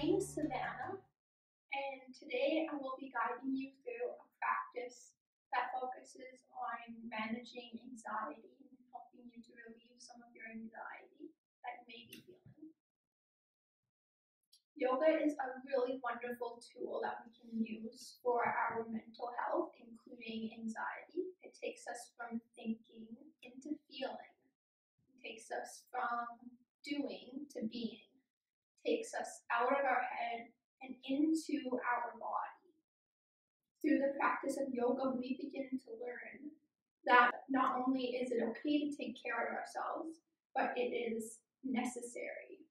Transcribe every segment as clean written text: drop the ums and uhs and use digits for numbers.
name is Savannah, and today I will be guiding you through a practice that focuses on managing anxiety and helping you to relieve some of your anxiety that you may be feeling. Yoga is a really wonderful tool that we can use for our mental health, including anxiety. It takes us from thinking into feeling. It takes us from doing to being. Takes us out of our head and into our body. Through the practice of yoga, we begin to learn that not only is it okay to take care of ourselves, but it is necessary.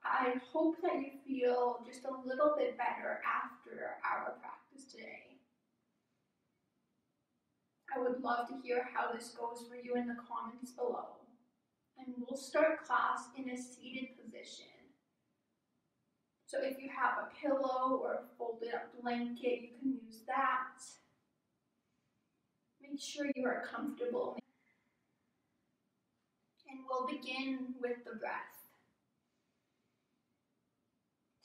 I hope that you feel just a little bit better after our practice today. I would love to hear how this goes for you in the comments below. And we'll start class in a seated position. So if you have a pillow or a folded up blanket, you can use that. Make sure you are comfortable. And we'll begin with the breath.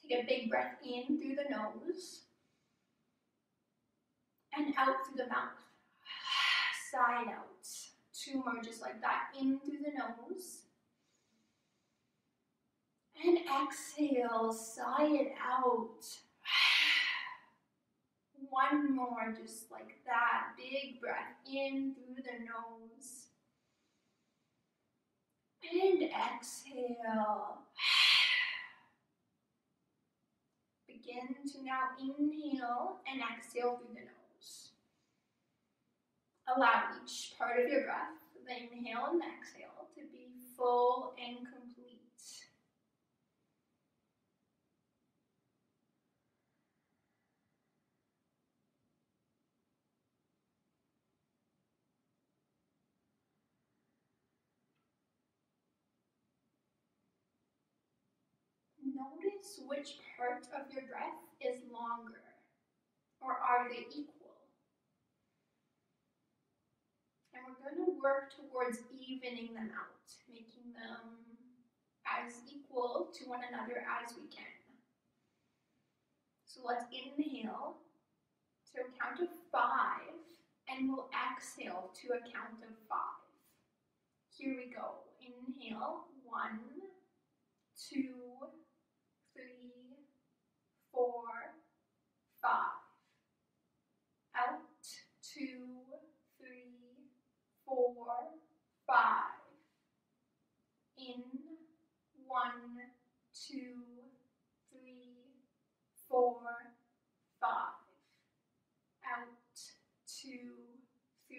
Take a big breath in through the nose and out through the mouth. Side out. 2 more just like that. In through the nose. And exhale, sigh it out. 1 more just like that. Big breath in through the nose. And exhale. Begin to now inhale and exhale through the nose. Allow each part of your breath, the inhale and the exhale, to be full and complete. Notice which part of your breath is longer, or are they equal? And we're going to work towards evening them out, making them as equal to one another as we can. So let's inhale to a count of 5, and we'll exhale to a count of 5. Here we go. Inhale, 1, 2, 3, 4, 5. Out, 2, 3, 4, 5. In, 1, 2, 3, 4, 5. Out, 2, 3,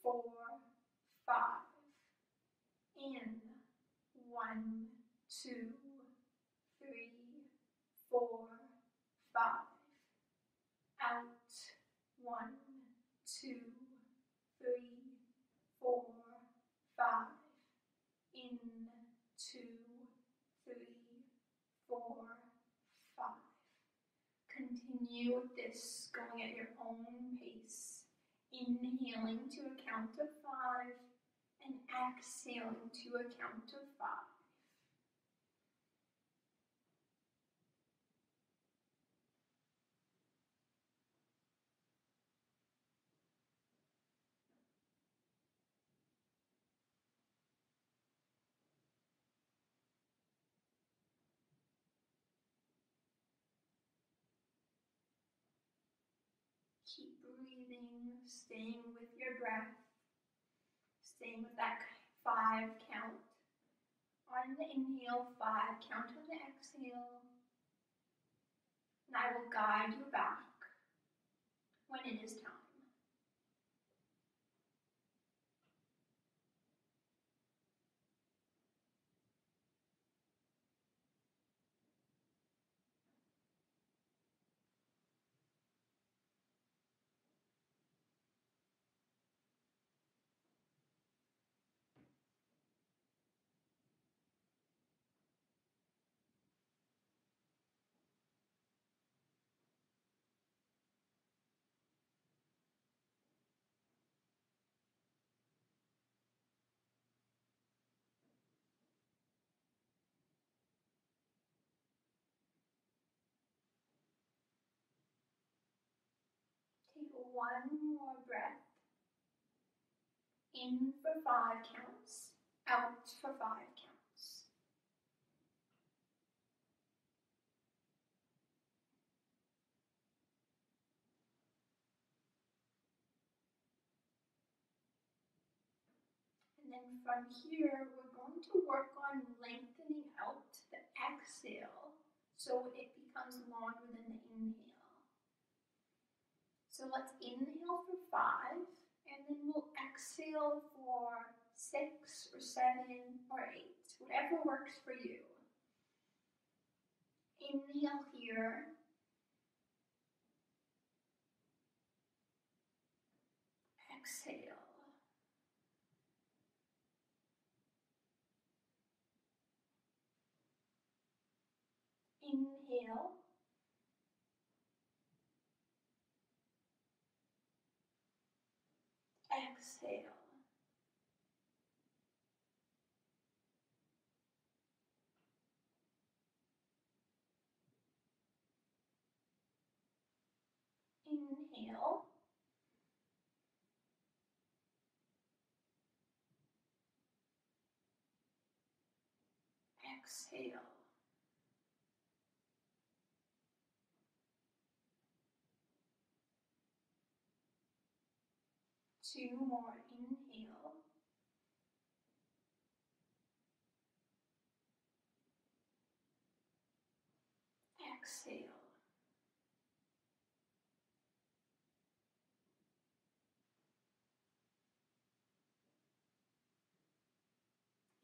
4, 5. In, 1, 2, 3, 4, 5. Out, 1, 2, 3, 4, 5. In, 2, 3, 4, 5. Continue with this, going at your own pace. Inhaling to a count of 5 and exhaling to a count of 5. Keep breathing, staying with your breath, staying with that 5 count. On the inhale, 5, count on the exhale. And I will guide you back when it is time. more breath. In for 5 counts, out for 5 counts. And then from here, we're going to work on lengthening out the exhale so it becomes longer than the inhale. So let's inhale for 5, and then we'll exhale for 6 or 7 or 8, whatever works for you. Inhale here. Exhale. Inhale. Exhale. Inhale. Exhale. 2 more. Inhale. Exhale.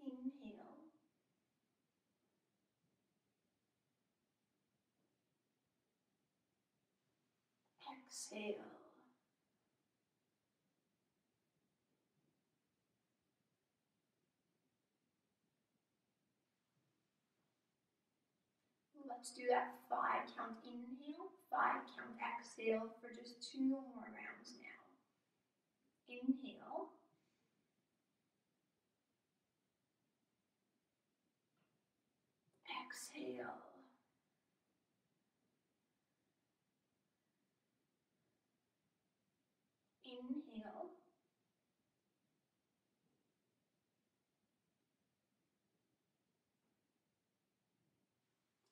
Inhale. Exhale. Let's do that 5 count inhale, 5 count exhale for just 2 more rounds now. Inhale. Exhale. Inhale.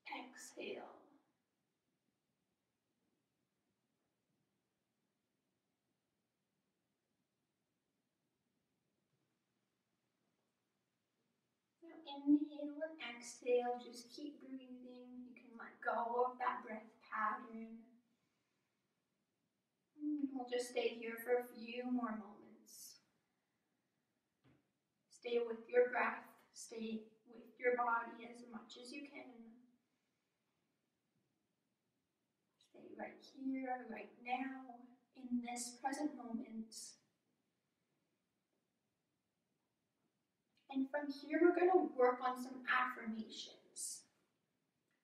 Exhale. Now inhale and exhale, just keep breathing. You can let go of that breath pattern. We'll just stay here for a few more moments. Stay with your breath, stay with your body as much as you can. Stay right here, right now, in this present moment. And from here, we're going to work on some affirmations.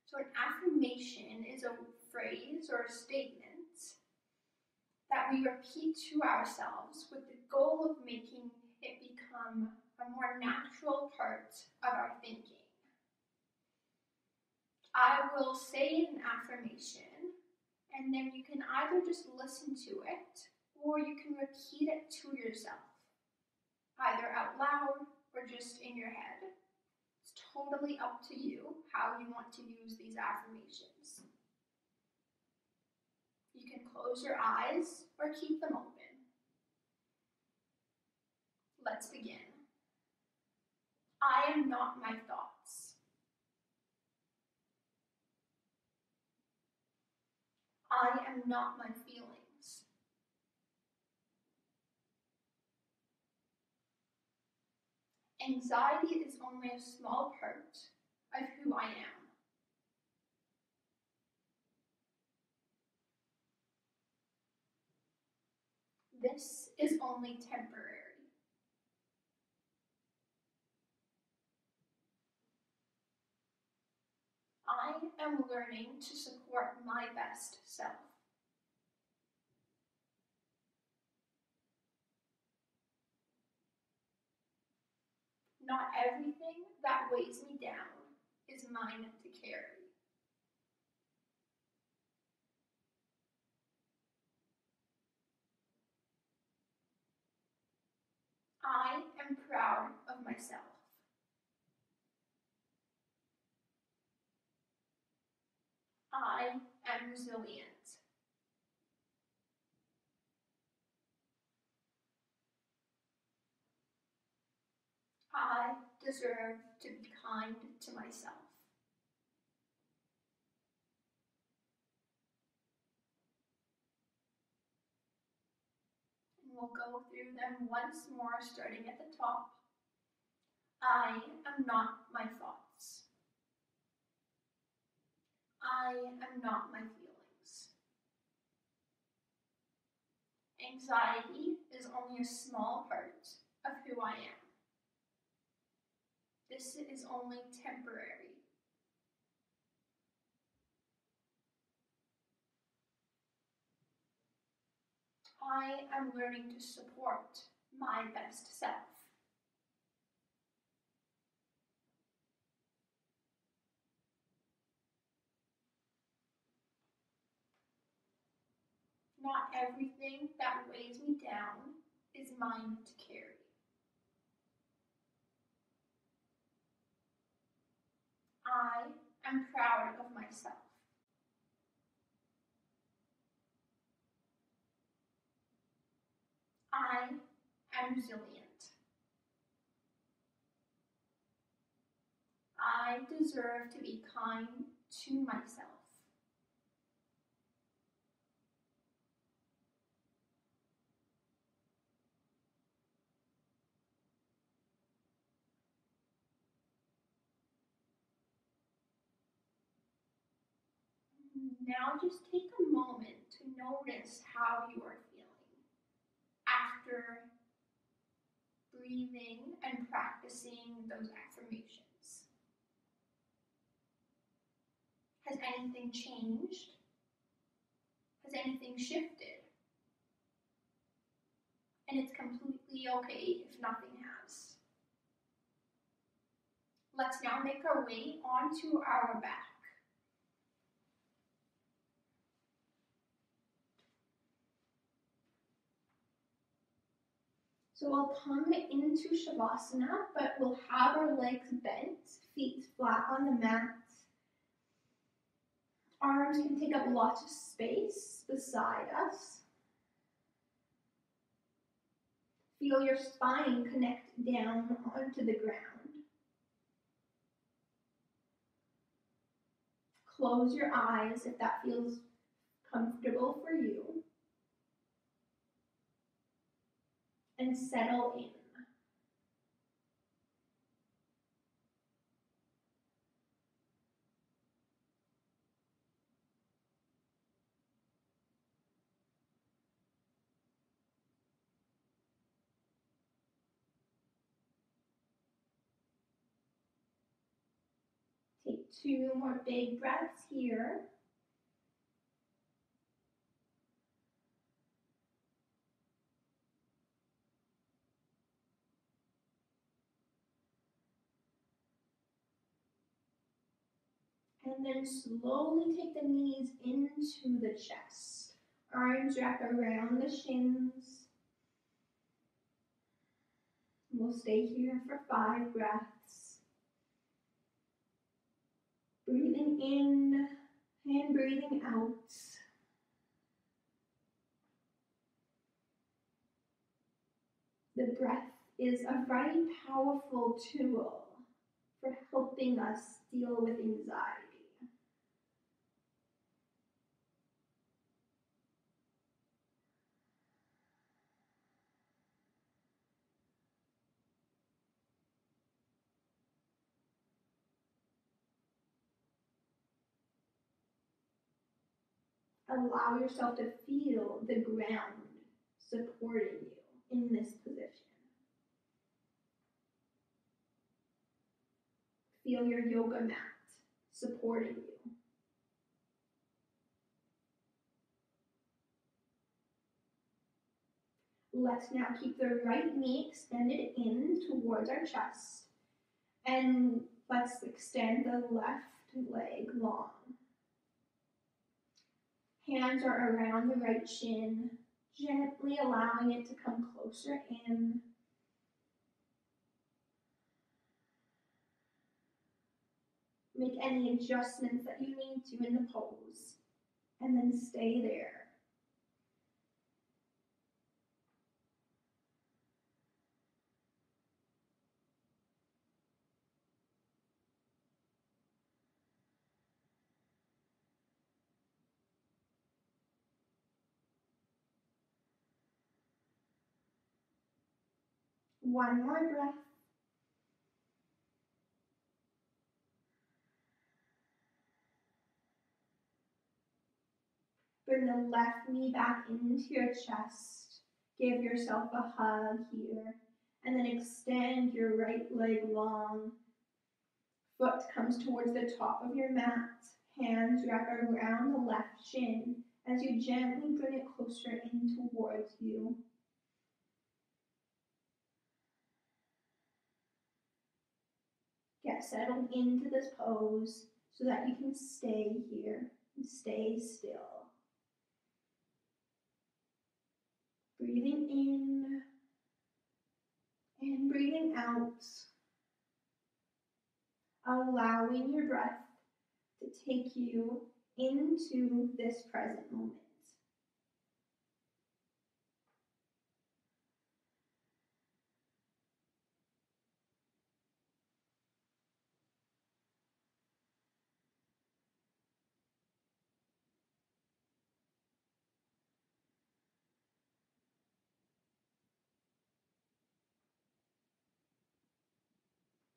So an affirmation is a phrase or a statement that we repeat to ourselves with the goal of making it become a more natural part of our thinking. I will say an affirmation, and then you can either just listen to it, or you can repeat it to yourself, either out loud or just in your head. It's totally up to you how you want to use these affirmations. You can close your eyes or keep them open. Let's begin. I am not my thoughts. I am not my feelings. Anxiety is only a small part of who I am. This is only temporary. I am learning to support my best self. Not everything that weighs me down is mine to carry. myself. I am resilient. I deserve to be kind to myself. And we'll go through them once more, starting at the top. I am not my thoughts. I am not my feelings. Anxiety is only a small part of who I am. This is only temporary. I am learning to support my best self. Not everything that weighs me down is mine to carry. I am proud of myself. I am resilient. I deserve to be kind to myself. Now just take a moment to notice how you are feeling after breathing and practicing those affirmations. Has anything changed? Has anything shifted? And it's completely okay if nothing has. Let's now make our way onto our back. So we'll come into Shavasana, but we'll have our legs bent, feet flat on the mat. Arms can take up lots of space beside us. Feel your spine connect down onto the ground. Close your eyes if that feels comfortable for you. And settle in. Take 2 more big breaths here. And then slowly take the knees into the chest. Arms wrap around the shins. We'll stay here for 5 breaths. Breathing in and breathing out. The breath is a very powerful tool for helping us deal with anxiety. Allow yourself to feel the ground supporting you in this position. Feel your yoga mat supporting you. Let's now keep the right knee extended in towards our chest. And let's extend the left leg long. Hands are around the right shin, gently allowing it to come closer in. Make any adjustments that you need to in the pose, and then stay there. One more breath. Bring the left knee back into your chest. Give yourself a hug here. And then extend your right leg long. Foot comes towards the top of your mat. Hands wrap around the left shin as you gently bring it closer in towards you. Get settled into this pose so that you can stay here and stay still. Breathing in and breathing out. Allowing your breath to take you into this present moment.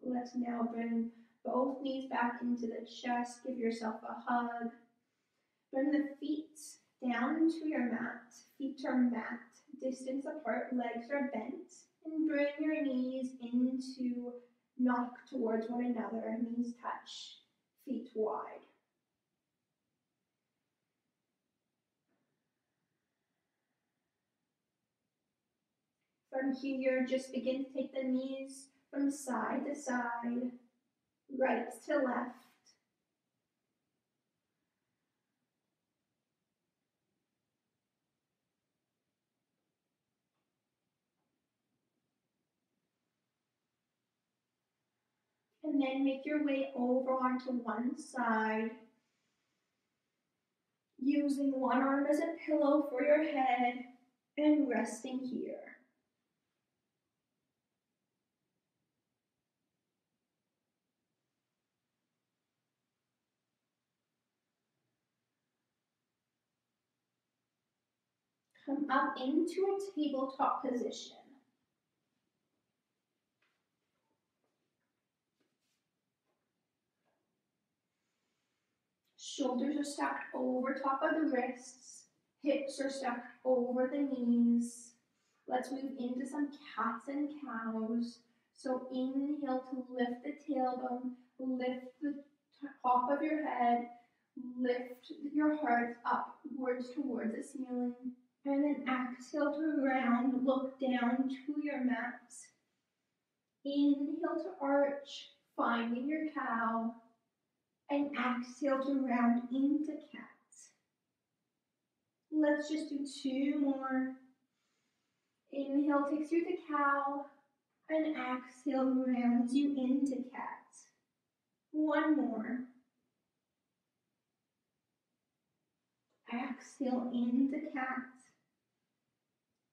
Let's now bring both knees back into the chest. Give yourself a hug. Bring the feet down to your mat. Feet are mat distance apart, legs are bent. And bring your knees into knock towards one another. Knees touch, feet wide. From here, just begin to take the knees from side to side, right to left. And then make your way over onto one side, using one arm as a pillow for your head and resting here. Come up into a tabletop position. Shoulders are stacked over top of the wrists. Hips are stacked over the knees. Let's move into some cats and cows. So inhale to lift the tailbone, lift the top of your head, lift your heart upwards towards the ceiling. And then exhale to round, look down to your mat. Inhale to arch, finding your cow. And exhale to round into cat. Let's just do two more. Inhale takes you to cow, and exhale rounds you into cat. One more. Exhale into cat.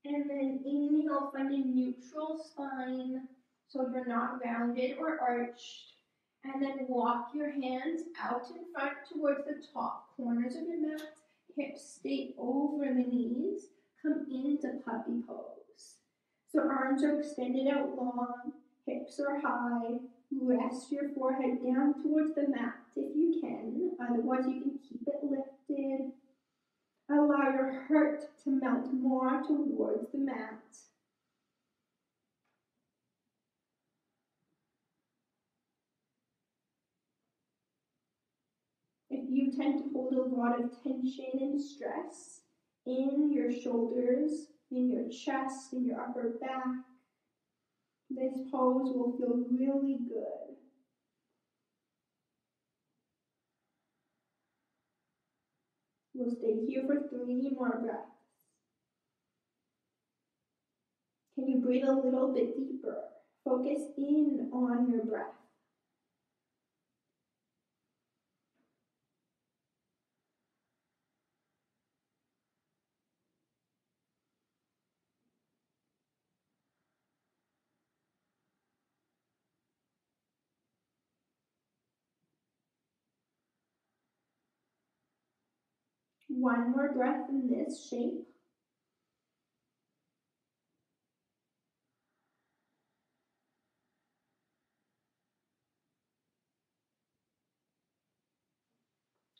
And then inhale, find a neutral spine so you're not rounded or arched. And then walk your hands out in front towards the top corners of your mat. Hips stay over the knees. Come into puppy pose. So arms are extended out long. Hips are high. Rest your forehead down towards the mat if you can. Otherwise, you can keep it lifted. Allow your heart to melt more towards the mat. If you tend to hold a lot of tension and stress in your shoulders, in your chest, in your upper back, this pose will feel really good. We'll stay here for 3 more breaths. Can you breathe a little bit deeper? Focus in on your breath. One more breath in this shape.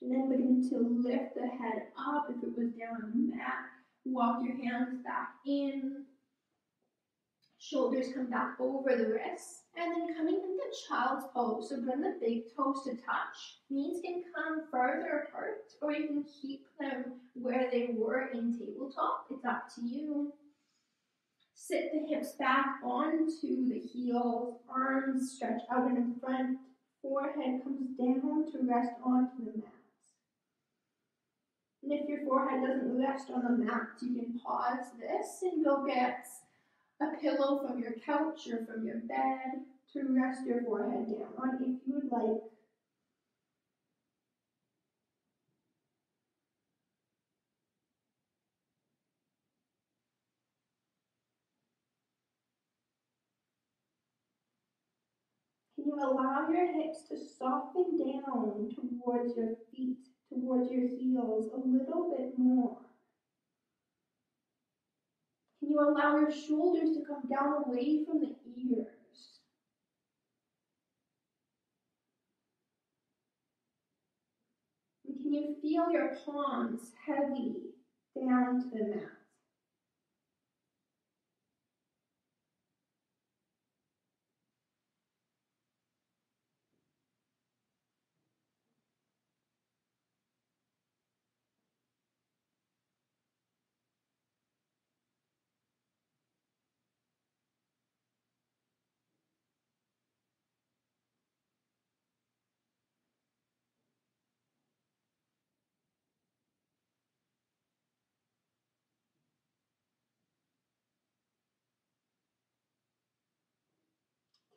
And then begin to lift the head up. If it was down on the mat, walk your hands back in. Shoulders come back over the wrists. And then coming into child's pose. So bring the big toes to touch. Knees can come further apart, or you can keep them where they were in tabletop. It's up to you. Sit the hips back onto the heels. Arms stretch out in front. Forehead comes down to rest onto the mat. And if your forehead doesn't rest on the mat, you can pause this and go get a pillow from your couch or from your bed to rest your forehead down on if you would like. Can you allow your hips to soften down towards your feet, towards your heels a little bit more? Can you allow your shoulders to come down away from the ears? And can you feel your palms heavy down to the mat?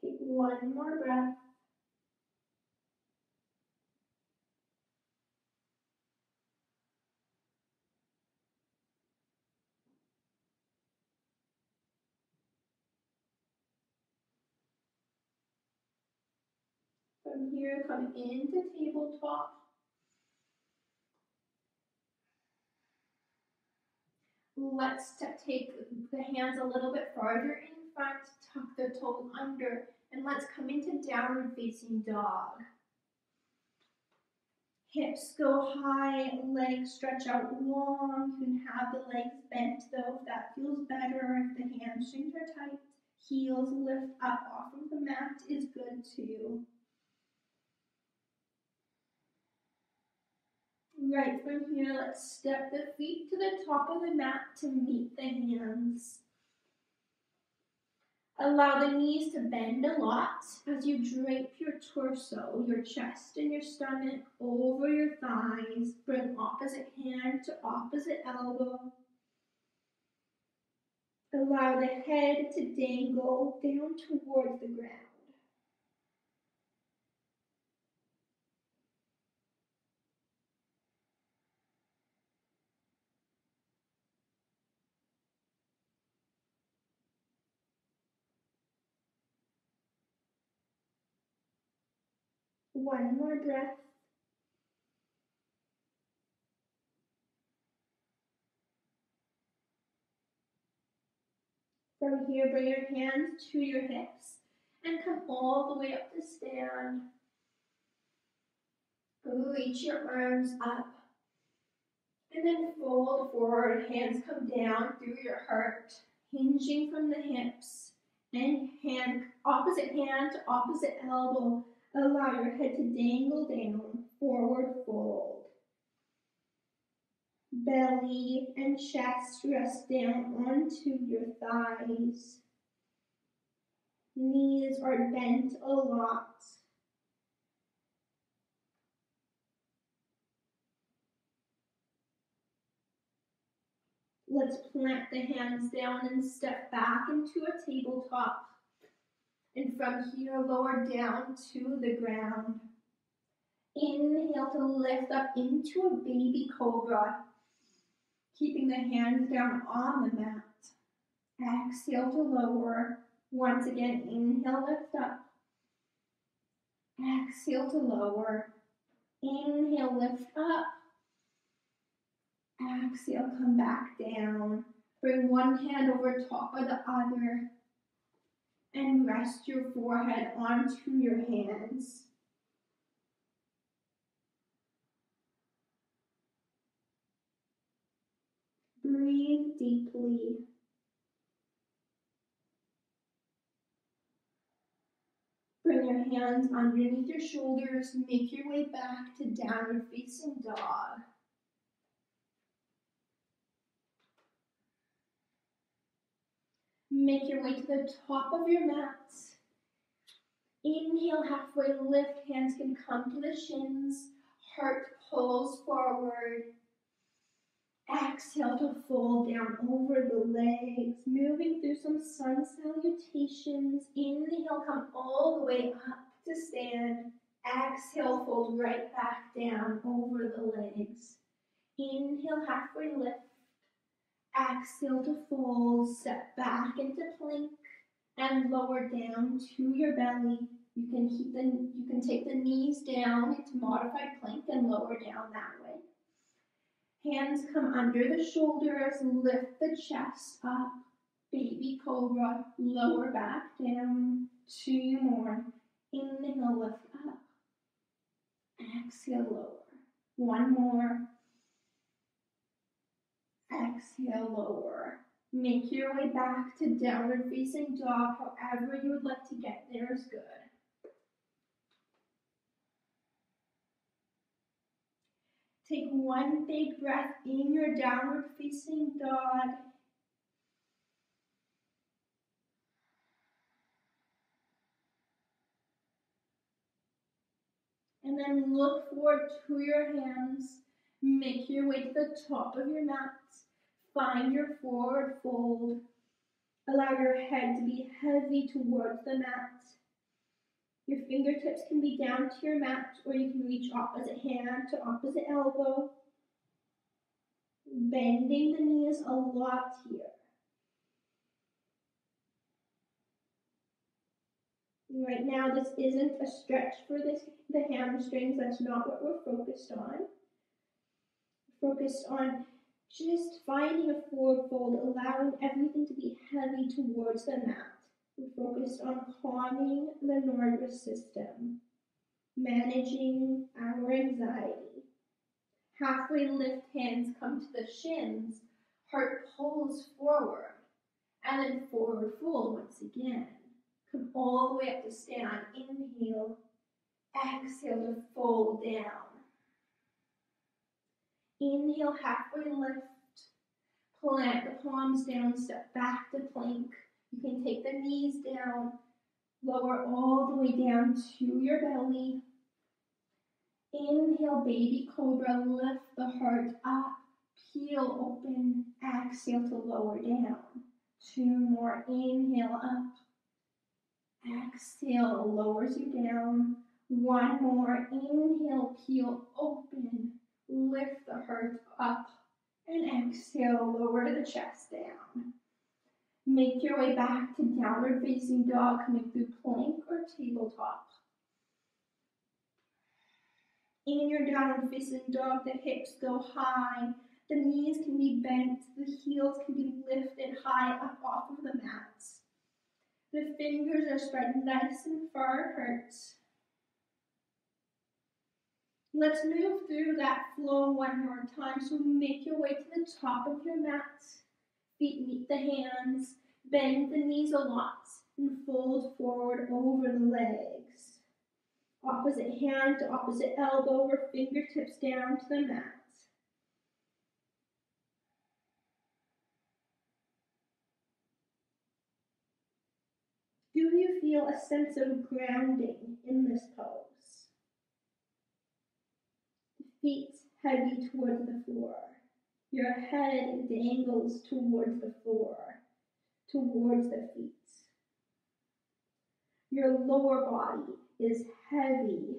Take one more breath. From here, come into tabletop. Let's take the hands a little bit farther in front, tuck the toes under, and let's come into downward facing dog. Hips go high, legs stretch out long. You can have the legs bent though if that feels better. If the hamstrings are tight, heels lift up off of the mat is good too. Right from here, let's step the feet to the top of the mat to meet the hands. Allow the knees to bend a lot as you drape your torso, your chest and your stomach over your thighs. Bring opposite hand to opposite elbow. Allow the head to dangle down towards the ground. One more breath. From here, bring your hands to your hips and come all the way up to stand. Reach your arms up and then fold forward. Hands come down through your heart, hinging from the hips, and opposite hand to opposite elbow. Allow your head to dangle down, forward fold. Belly and chest rest down onto your thighs. Knees are bent a lot. Let's plant the hands down and step back into a tabletop. And from here, lower down to the ground. Inhale to lift up into a baby cobra, keeping the hands down on the mat. Exhale to lower. Once again, inhale, lift up. Exhale to lower. Inhale, lift up. Exhale, come back down. Bring one hand over top of the other and rest your forehead onto your hands. Breathe deeply. Bring your hands underneath your shoulders. Make your way back to downward facing dog. Make your way to the top of your mat. Inhale, halfway lift. Hands can come to the shins. Heart pulls forward. Exhale to fold down over the legs. Moving through some sun salutations. Inhale, come all the way up to stand. Exhale, fold right back down over the legs. Inhale, halfway lift. Exhale to fold, step back into plank and lower down to your belly. You can take the knees down into modified plank and lower down that way. Hands come under the shoulders, lift the chest up. Baby cobra, lower back down. 2 more. Inhale, lift up. Exhale, lower. 1 more. Exhale, lower. Make your way back to downward facing dog. However you would like to get there is good. Take 1 big breath in your downward facing dog. And then look forward to your hands. Make your way to the top of your mat. Find your forward fold. Allow your head to be heavy towards the mat. Your fingertips can be down to your mat, or you can reach opposite hand to opposite elbow. Bending the knees a lot here. Right now, this isn't a stretch for the hamstrings. That's not what we're focused on. We're focused on just finding a forward fold, allowing everything to be heavy towards the mat. We're focused on calming the nervous system, managing our anxiety. Halfway lift, hands come to the shins, heart pulls forward, and then forward fold once again. Come all the way up to stand. Inhale, exhale to fold down. Inhale, halfway lift. Plant the palms down, step back to plank. You can take the knees down, lower all the way down to your belly. Inhale, baby cobra, lift the heart up, peel open, exhale to lower down. 2 more, inhale up, exhale lowers you down. 1 more, inhale, peel open, lift the heart up, and exhale, lower the chest down. Make your way back to downward facing dog, coming through plank or tabletop. In your downward facing dog, the hips go high, the knees can be bent, the heels can be lifted high up off of the mats. The fingers are spread nice and far apart. Let's move through that flow 1 more time. So make your way to the top of your mat. Feet meet the hands. Bend the knees a lot and fold forward over the legs. Opposite hand to opposite elbow or fingertips down to the mat. Do you feel a sense of grounding in this pose? The feet heavy towards the floor. Your head dangles towards the floor, towards the feet. Your lower body is heavy.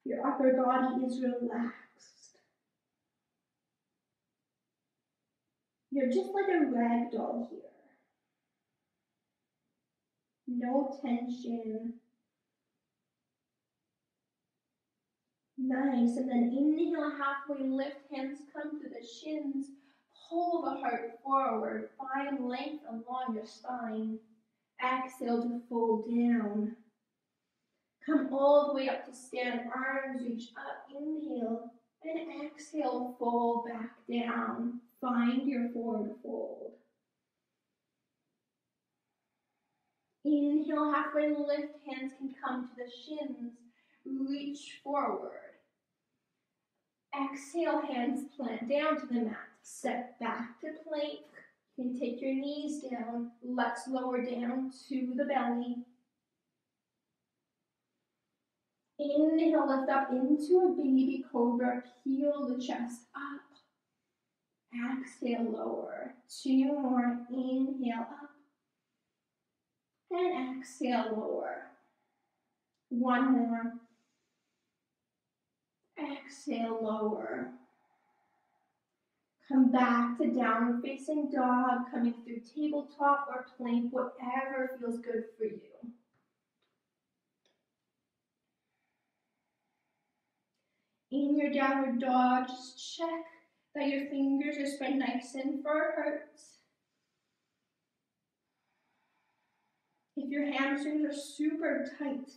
Your upper body is relaxed. You're just like a rag doll here. No tension, Nice. And then inhale, halfway lift, hands come to the shins. Pull the heart forward. Find length along your spine. Exhale to fold down. Come all the way up to stand. Arms reach up. Inhale. And exhale, fold back down. Find your forward fold. Inhale, halfway lift. Hands can come to the shins. Reach forward. Exhale, hands plant down to the mat. Step back to plank. You can take your knees down. Let's lower down to the belly. Inhale, lift up into a baby cobra. Peel the chest up. Exhale, lower. 2 more. Inhale, up. And exhale, lower. 1 more. Exhale, lower. Come back to downward facing dog, coming through tabletop or plank, whatever feels good for you. In your downward dog, just check that your fingers are spread nice and far apart. If your hamstrings are super tight,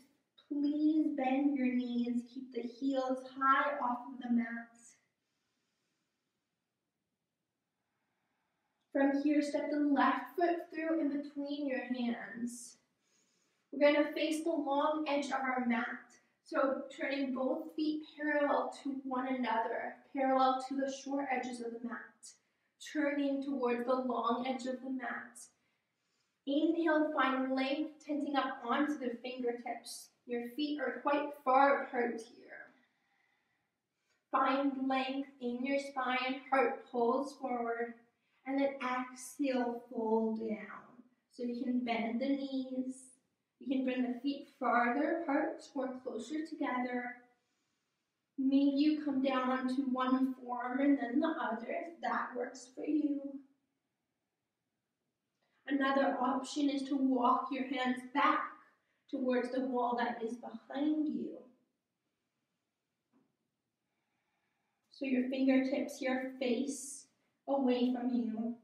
please bend your knees. Keep the heels high off of the mat. From here, step the left foot through in between your hands. We're going to face the long edge of our mat. So turning both feet parallel to one another, parallel to the short edges of the mat. Turning towards the long edge of the mat. Inhale, find length, tensing up onto the fingertips. Your feet are quite far apart here. Find length in your spine, heart pulls forward. And then exhale, fold down. So you can bend the knees. You can bring the feet farther apart or closer together. Maybe you come down onto one form and then the other, if that works for you. Another option is to walk your hands back towards the wall that is behind you. So your fingertips here face away from you.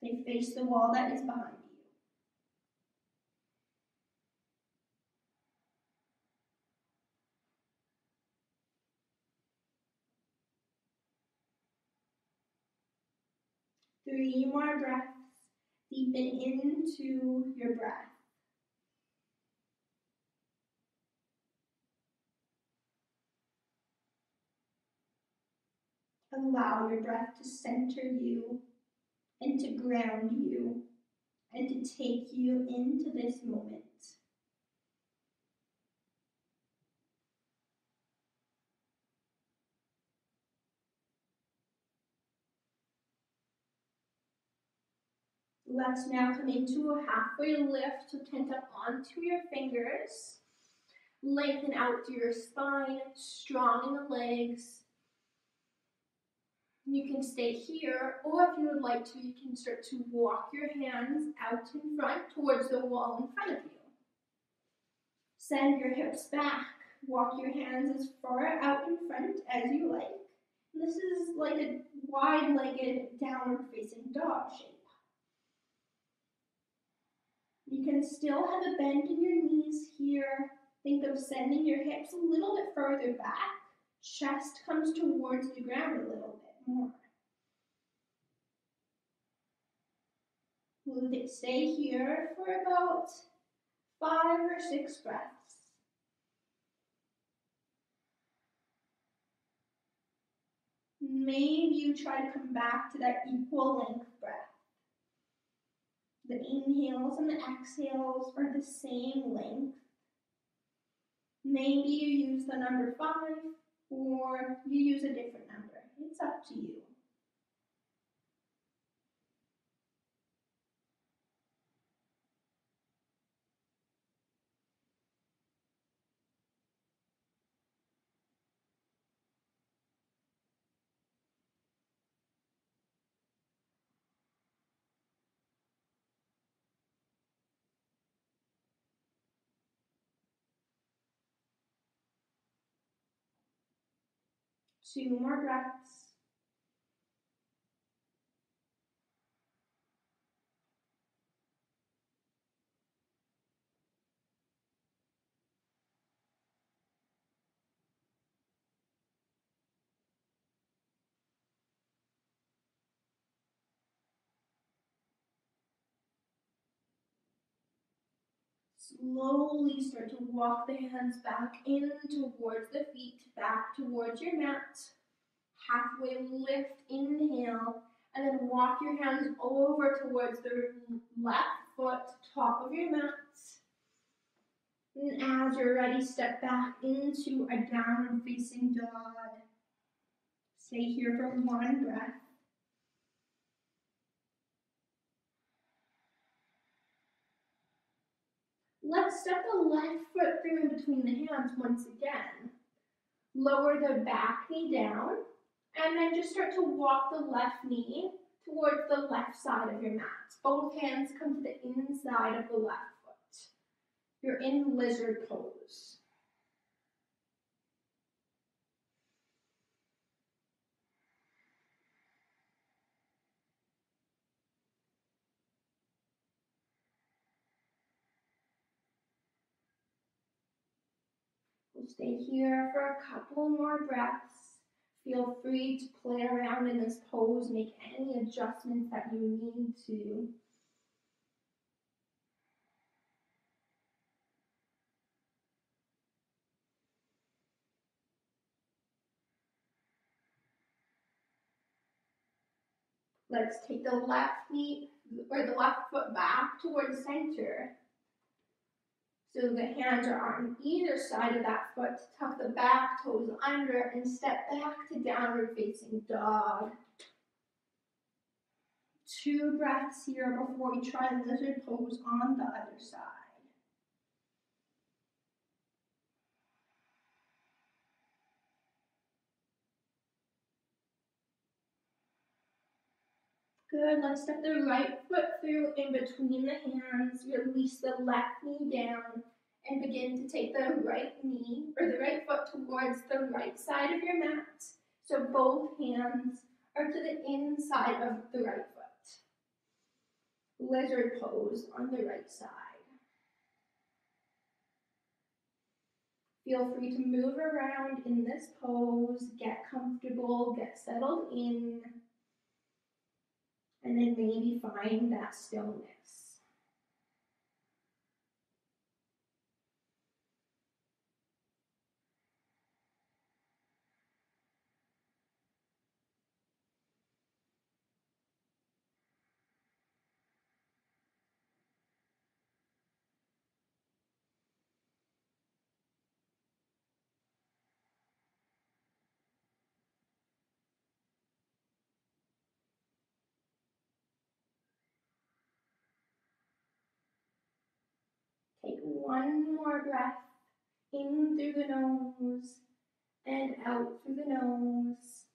They face the wall that is behind you. 3 more breaths. Deepen into your breath. Allow your breath to center you and to ground you and to take you into this moment. Let's now come into a halfway lift, so tent up onto your fingers. Lengthen out through your spine, strong in the legs. You can stay here, or if you would like to, you can start to walk your hands out in front towards the wall in front of you. Send your hips back. Walk your hands as far out in front as you like. This is like a wide-legged downward facing dog shape. You can still have a bend in your knees here. Think of sending your hips a little bit further back. Chest comes towards the ground a little bit more. We'll stay here for about 5 or 6 breaths. Maybe you try to come back to that equal length breath. The inhales and the exhales are the same length. Maybe you use the number 5 or you use a different number. It's up to you. 2 more breaths. Slowly start to walk the hands back in towards the feet, back towards your mat. Halfway lift, inhale, and then walk your hands over towards the left foot, top of your mat. And as you're ready, step back into a downward facing dog. Stay here for 1 breath. Let's step the left foot through in between the hands once again. Lower the back knee down, and then just start to walk the left knee towards the left side of your mat. Both hands come to the inside of the left foot. You're in lizard pose. We'll stay here for a couple more breaths. Feel free to play around in this pose, make any adjustments that you need to. Let's take the left knee or the left foot back towards center. So the hands are on either side of that foot. Tuck the back toes under and step back to downward facing dog. 2 breaths here before we try lizard pose on the other side. Good, let's step the right foot through in between the hands. Release the left knee down and begin to take the right knee or the right foot towards the right side of your mat. So both hands are to the inside of the right foot. Lizard pose on the right side. Feel free to move around in this pose, get comfortable, get settled in, and then maybe find that stillness. Take 1 more breath in through the nose and out through the nose.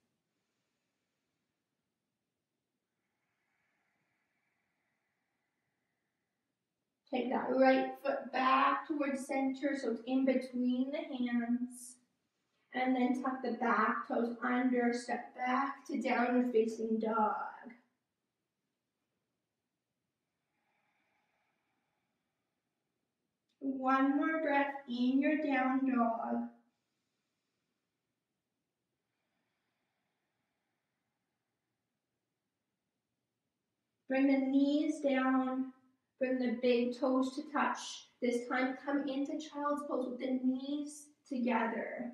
Take that right foot back towards center so it's in between the hands. And then tuck the back toes under, step back to downward facing dog. One more breath in your down dog. Bring the knees down, bring the big toes to touch. This time come into child's pose with the knees together.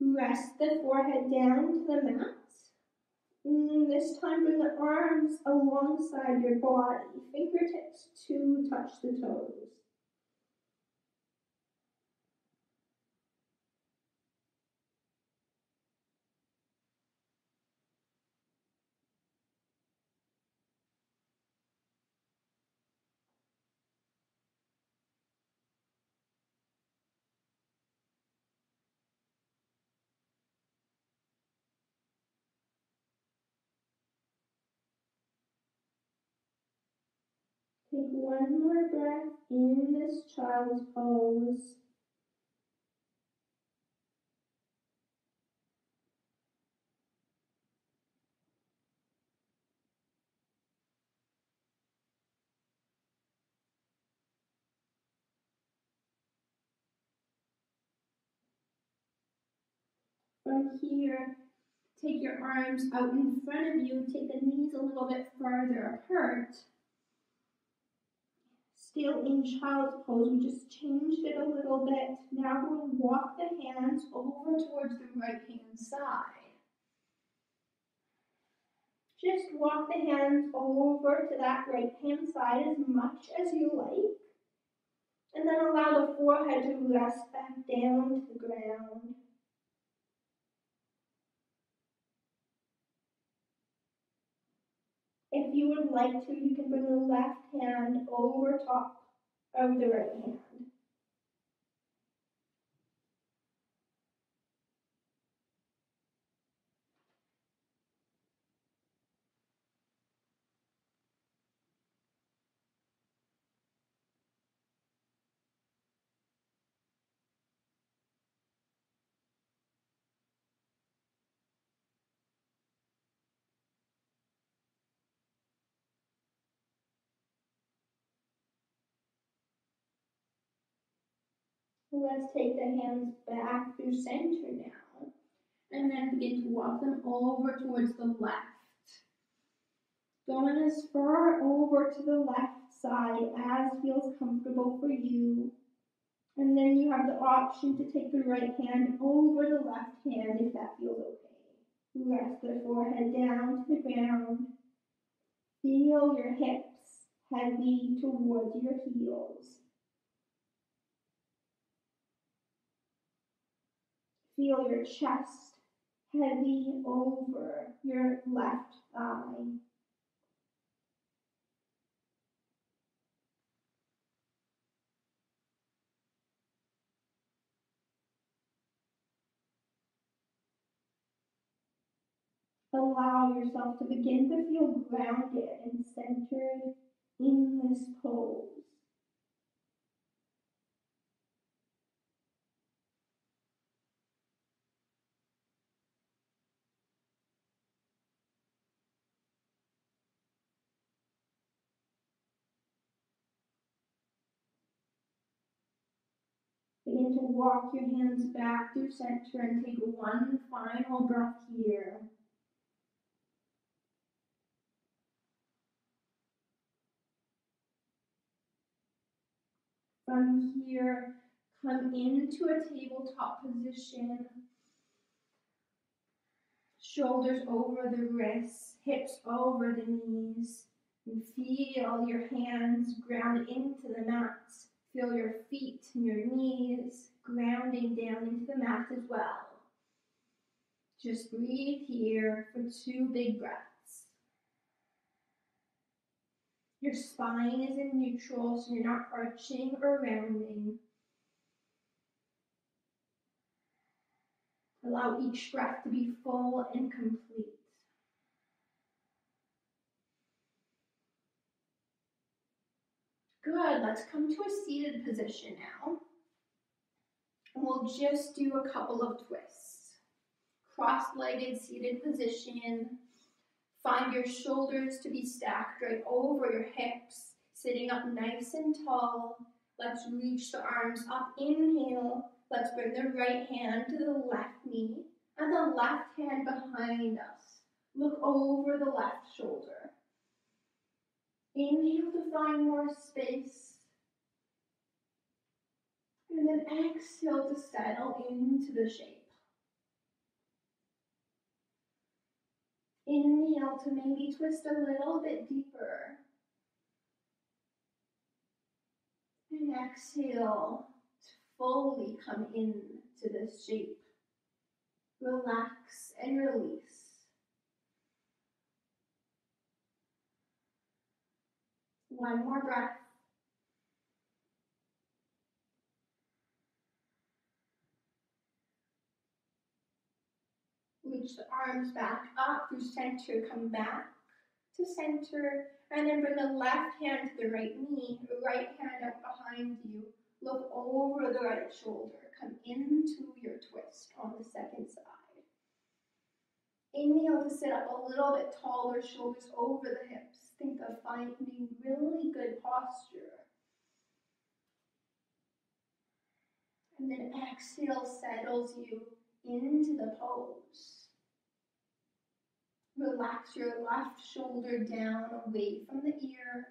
Rest the forehead down to the mat. This time bring the arms alongside your body, fingertips to touch the toes. Take 1 more breath in this child's pose. From here, take your arms out in front of you, take the knees a little bit farther apart. Still in child's pose, we just changed it a little bit. Now we'll walk the hands over towards the right hand side. Just walk the hands over to that right hand side as much as you like. And then allow the forehead to rest back down to the ground. If you would like to, you can bring the left hand over top of the right hand. Let's take the hands back through center now, and then begin to walk them over towards the left. Going as far over to the left side as feels comfortable for you. And then you have the option to take the right hand over the left hand if that feels okay. Rest the forehead down to the ground. Feel your hips heavy towards your heels. Feel your chest heavy over your left thigh. Allow yourself to begin to feel grounded and centered in this pose. Begin to walk your hands back through center and take one final breath here. From here, come into a tabletop position. Shoulders over the wrists, hips over the knees. And feel your hands ground into the mat. Feel your feet and your knees grounding down into the mat as well. Just breathe here for 2 big breaths. Your spine is in neutral, so you're not arching or rounding. Allow each breath to be full and complete. Good, let's come to a seated position now. And we'll just do a couple of twists. Cross-legged seated position. Find your shoulders to be stacked right over your hips, sitting up nice and tall. Let's reach the arms up, inhale. Let's bring the right hand to the left knee and the left hand behind us. Look over the left shoulder. Inhale to find more space. And then exhale to settle into the shape. Inhale to maybe twist a little bit deeper. And exhale to fully come into this shape. Relax and release. One more breath. Reach the arms back up through center, come back to center, and then bring the left hand to the right knee, the right hand up behind you. Look over the right shoulder, come into your twist on the second side. Inhale to sit up a little bit taller, shoulders over the hips. Think of finding really good posture. And then exhale settles you into the pose. Relax your left shoulder down away from the ear.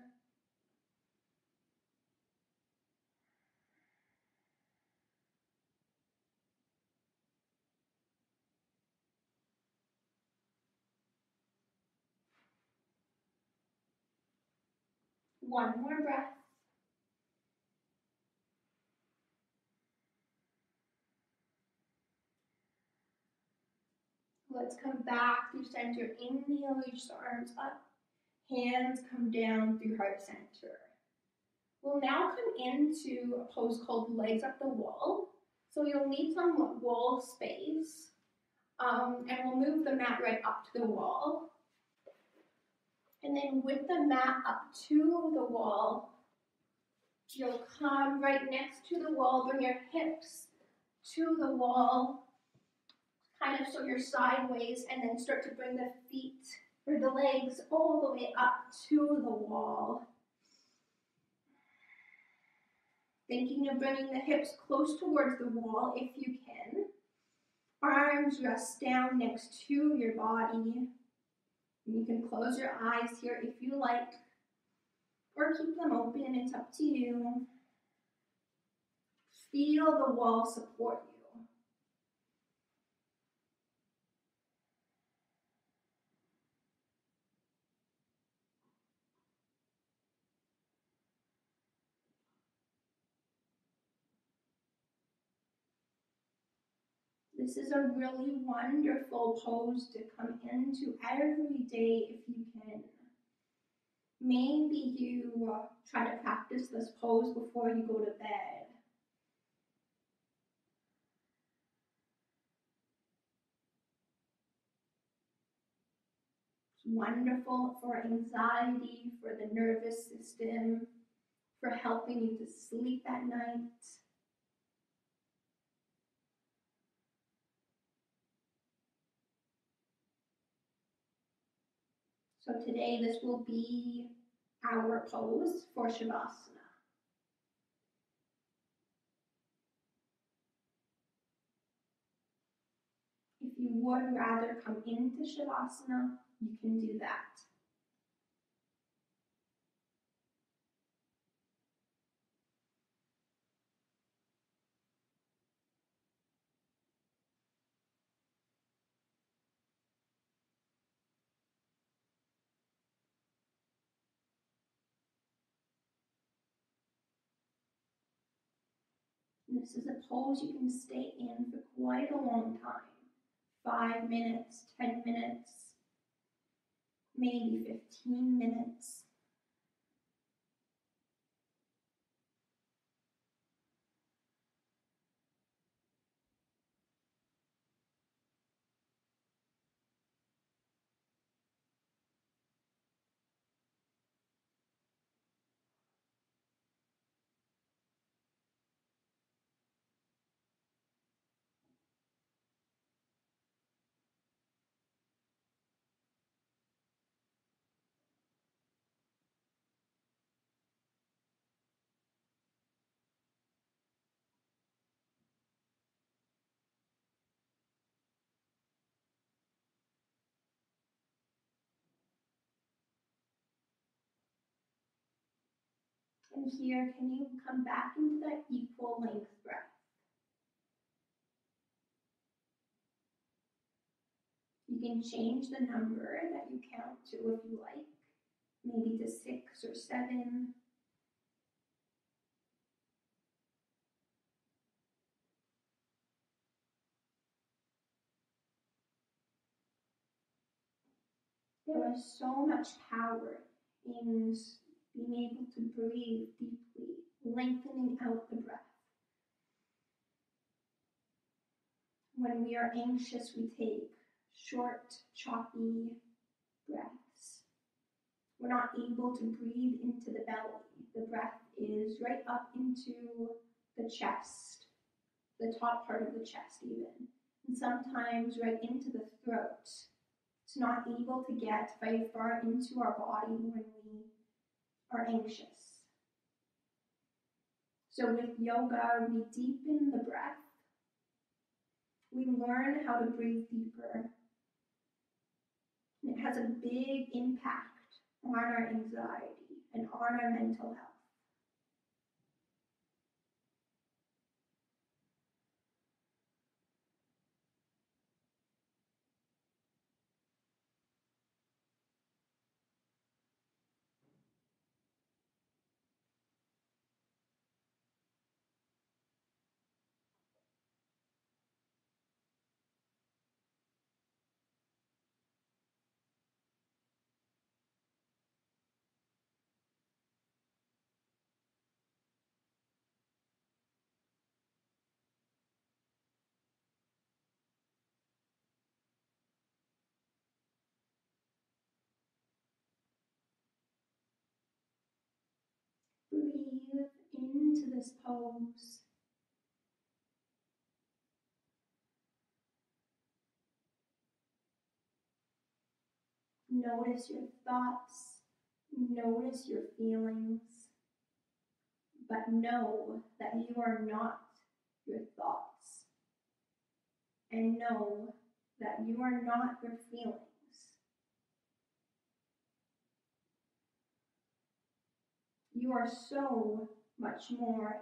One more breath. Let's come back through center. Inhale, reach the arms up. Hands come down through heart center. We'll now come into a pose called legs up the wall. So you'll need some wall space. And we'll move the mat right up to the wall. And then with the mat up to the wall, you'll come right next to the wall, bring your hips to the wall, kind of so you're sideways, and then start to bring the feet or the legs all the way up to the wall. Thinking of bringing the hips close towards the wall if you can. Arms rest down next to your body. You can close your eyes here if you like, or keep them open, it's up to you. Feel the wall support you. This is a really wonderful pose to come into every day if you can. Maybe you try to practice this pose before you go to bed. It's wonderful for anxiety, for the nervous system, for helping you to sleep at night. So today this will be our pose for Shavasana. If you would rather come into Shavasana, you can do that. And this is a pose you can stay in for quite a long time. 5 minutes, 10 minutes, maybe 15 minutes. And here, can you come back into that equal length breath? You can change the number that you count to if you like, maybe to 6 or 7. There is so much power in being able to breathe deeply, lengthening out the breath. When we are anxious, we take short, choppy breaths. We're not able to breathe into the belly. The breath is right up into the chest, the top part of the chest even, and sometimes right into the throat. It's not able to get very far into our body when we are anxious. So with yoga, we deepen the breath. we learn how to breathe deeper. And it has a big impact on our anxiety and on our mental health. Breathe into this pose. Notice your thoughts, notice your feelings, but know that you are not your thoughts. And know that you are not your feelings. You are so much more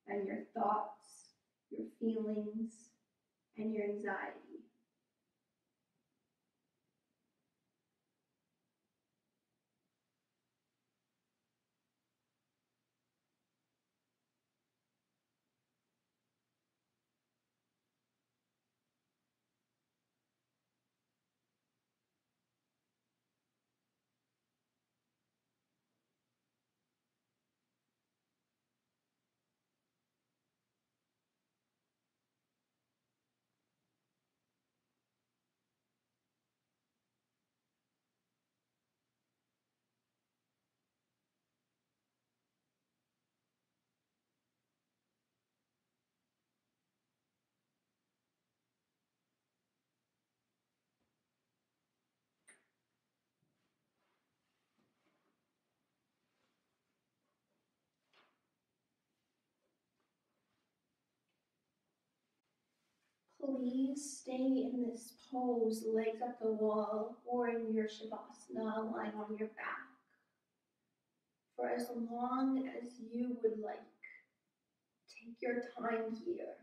than your thoughts, your feelings, and your anxiety. Please stay in this pose, legs up the wall, or in your Shavasana, lying on your back, for as long as you would like. Take your time here.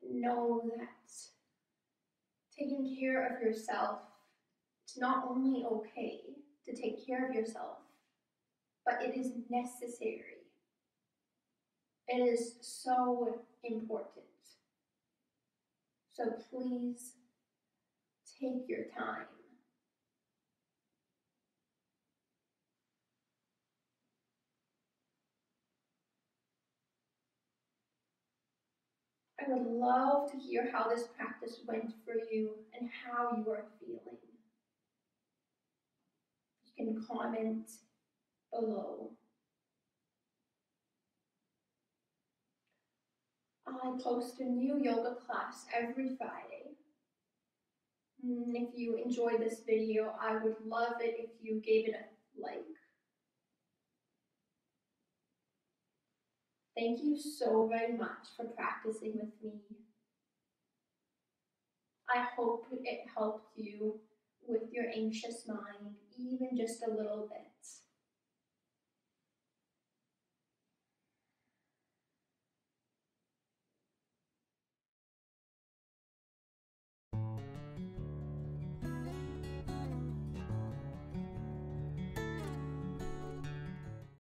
Know that taking care of yourself, it's not only okay to take care of yourself, but it is necessary. It is so important. So please take your time. I would love to hear how this practice went for you and how you are feeling. You can comment below. I post a new yoga class every Friday. If you enjoyed this video, I would love it if you gave it a like. Thank you so very much for practicing with me. I hope it helped you with your anxious mind, even just a little bit.